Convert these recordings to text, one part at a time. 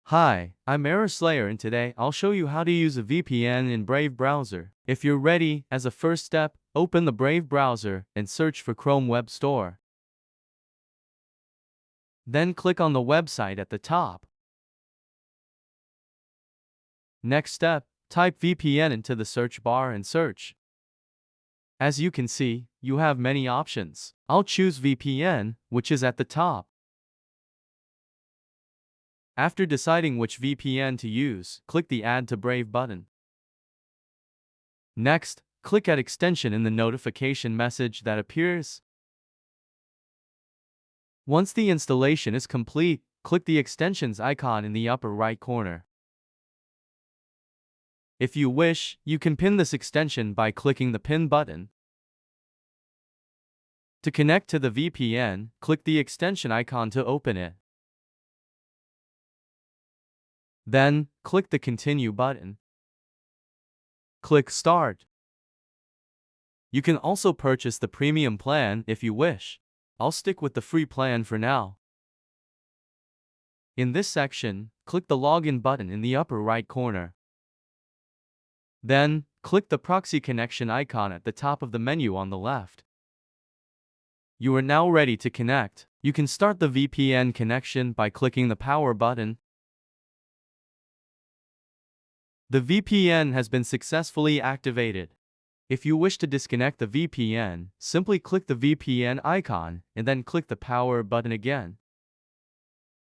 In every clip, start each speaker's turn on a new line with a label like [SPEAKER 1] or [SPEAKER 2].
[SPEAKER 1] Hi, I'm Slayer and today I'll show you how to use a VPN in Brave browser. If you're ready, as a first step, open the Brave browser and search for Chrome Web Store. Then click on the website at the top. Next step, type VPN into the search bar and search. As you can see, you have many options. I'll choose VPN, which is at the top. After deciding which VPN to use, click the Add to Brave button. Next, click Add Extension in the notification message that appears. Once the installation is complete, click the extensions icon in the upper right corner. If you wish, you can pin this extension by clicking the Pin button. To connect to the VPN, click the extension icon to open it. Then, click the Continue button. Click Start. You can also purchase the premium plan if you wish. I'll stick with the free plan for now. In this section, click the Login button in the upper right corner. Then, click the proxy connection icon at the top of the menu on the left. You are now ready to connect. You can start the VPN connection by clicking the Power button. The VPN has been successfully activated. If you wish to disconnect the VPN, simply click the VPN icon and then click the Power button again.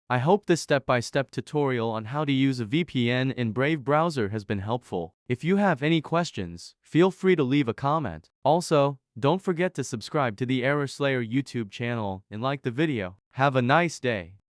[SPEAKER 1] I hope this step-by-step tutorial on how to use a VPN in Brave browser has been helpful. If you have any questions, feel free to leave a comment. Also, don't forget to subscribe to the Slayer YouTube channel and like the video. Have a nice day.